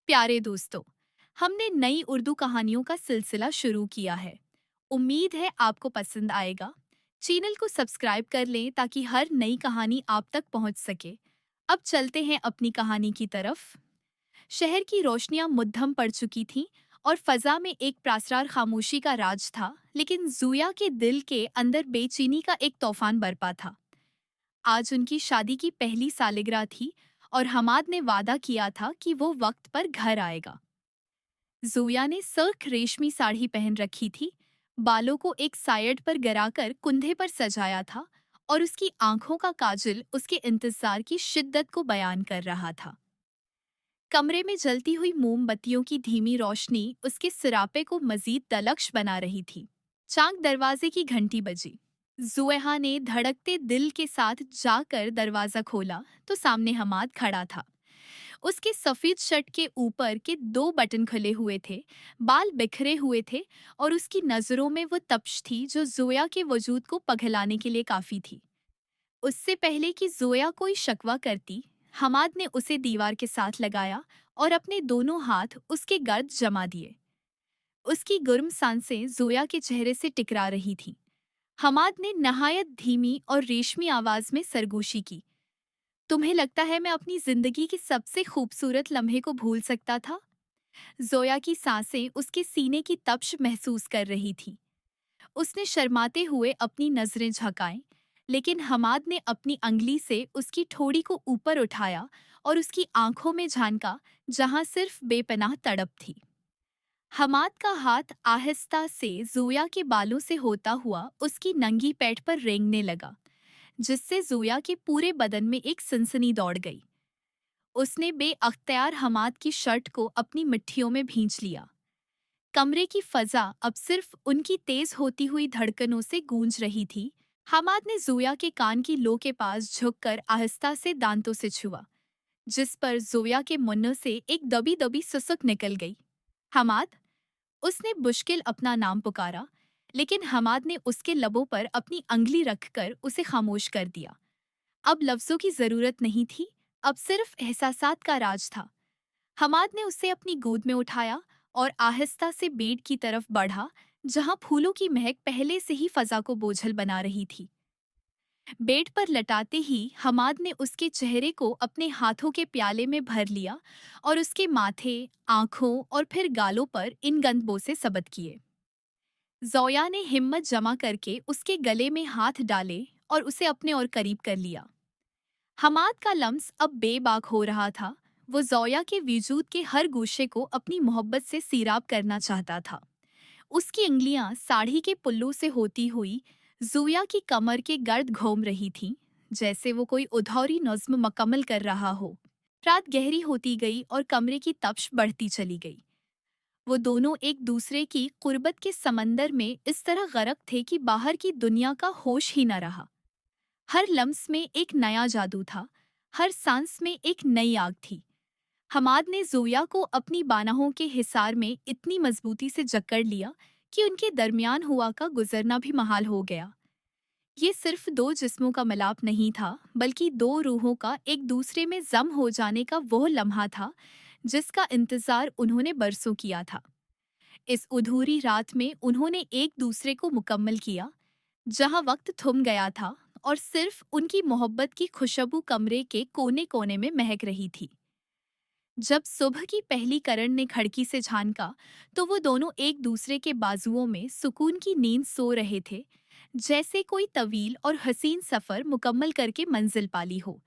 प्यारे दोस्तों, हमने नई उर्दू कहानियों का सिलसिला शुरू किया है। उम्मीद है आपको पसंद आएगा। चैनल को सब्सक्राइब कर लें ताकि हर नई कहानी आप तक पहुंच सके। अब चलते हैं अपनी कहानी की तरफ। शहर की रोशनियां मुद्दम पड़ चुकी थीं और फजा में एक प्रासरार खामोशी का राज था, लेकिन जुया के दिल के अंदर बेचैनी का एक तूफान बरपा था। आज उनकी शादी की पहली सालगिरह थी और हमाद ने वादा किया था कि वो वक्त पर घर आएगा। जोया ने सख्त रेशमी साड़ी पहन रखी थी, बालों को एक साइड पर गिराकर कुंधे पर सजाया था और उसकी आंखों का काजल उसके इंतजार की शिद्दत को बयान कर रहा था। कमरे में जलती हुई मोमबत्तियों की धीमी रोशनी उसके सिरापे को मजीद तलक्ष बना रही थी। चांक दरवाजे की घंटी बजी। जुएहा ने धड़कते दिल के साथ जाकर दरवाजा खोला तो सामने हमाद खड़ा था। उसके सफेद शर्ट के ऊपर के दो बटन खुले हुए थे, बाल बिखरे हुए थे और उसकी नजरों में वो तपिश थी जो जोया के वजूद को पघलाने के लिए काफी थी। उससे पहले कि जोया कोई शकवा करती, हमाद ने उसे दीवार के साथ लगाया और अपने दोनों हाथ उसके गर्द जमा दिए। उसकी गर्म सांसें जोया के चेहरे से टकरा रही थीं। हमाद ने नहायत धीमी और रेशमी आवाज में सरगोशी की। तुम्हें लगता है मैं अपनी जिंदगी के सबसे खूबसूरत लम्हे को भूल सकता था? जोया की सांसें उसके सीने की तपिश महसूस कर रही थी। उसने शर्माते हुए अपनी नजरें झुकाईं, लेकिन हमाद ने अपनी अंगली से उसकी ठोड़ी को ऊपर उठाया और उसकी आंखों में झांका, जहां सिर्फ बेपनाह तड़प थी। हमाद का हाथ आहिस्ता से जोया के बालों से होता हुआ उसकी नंगी पैठ पर रेंगने लगा, जिससे जोया के पूरे बदन में एक सनसनी दौड़ गई। उसने बेअख्तियार हमाद की शर्ट को अपनी मिट्टियों में भींच लिया। कमरे की फजा अब सिर्फ उनकी तेज होती हुई धड़कनों से गूंज रही थी। हमाद ने जोया के कान की लो के पास झुककर आहिस्ता से दांतों से छुआ, जिस पर जोया के मुन्नों से एक दबी दबी सुसुक निकल गई। हमाद, उसने मुश्किल अपना नाम पुकारा, लेकिन हमाद ने उसके लबों पर अपनी अंगली रखकर उसे खामोश कर दिया। अब लफ्जों की जरूरत नहीं थी, अब सिर्फ एहसासात का राज था। हमाद ने उसे अपनी गोद में उठाया और आहिस्ता से बेड की तरफ बढ़ा, जहां फूलों की महक पहले से ही फजा को बोझल बना रही थी। बेड पर लटाते ही हमाद ने उसके चेहरे को अपने हाथों के प्याले में भर लिया और उसके माथे, आंखों और फिर गालों पर इन गंध से सबत किए। जोया ने हिम्मत जमा करके उसके गले में हाथ डाले और उसे अपने और करीब कर लिया। हमाद का लम्स अब बेबाक हो रहा था। वो जोया के वजूद के हर गोशे को अपनी मोहब्बत से सीराब करना चाहता था। उसकी उंगलियां साड़ी के पुल्लों से होती हुई जोया की कमर के गर्द घूम रही थीं, जैसे वो कोई उधौरी नज्म मुकम्मल कर रहा हो। रात गहरी होती गई और कमरे की तपिश बढ़ती चली गई। वो दोनों एक दूसरे की कुर्बत के समंदर में इस तरह गरक थे कि बाहर की दुनिया का होश ही न रहा। हर लम्स में एक नया जादू था, हर सांस में एक नई आग थी। हमाद ने जोया को अपनी बाहों के हिसार में इतनी मजबूती से जकड़ लिया कि उनके दरमियान हुआ का गुजरना भी महाल हो गया। ये सिर्फ दो जिस्मों का मिलाप नहीं था, बल्कि दो रूहों का एक दूसरे में जम हो जाने का वो लम्हा था जिसका इंतजार उन्होंने बरसों किया था। इस अधूरी रात में उन्होंने एक दूसरे को मुकम्मल किया, जहां वक्त थम गया था और सिर्फ उनकी मोहब्बत की खुशबू कमरे के कोने कोने में महक रही थी। जब सुबह की पहली किरण ने खिड़की से झांका, तो वो दोनों एक दूसरे के बाजुओं में सुकून की नींद सो रहे थे, जैसे कोई तवील और हसीन सफर मुकम्मल करके मंजिल पाली हो।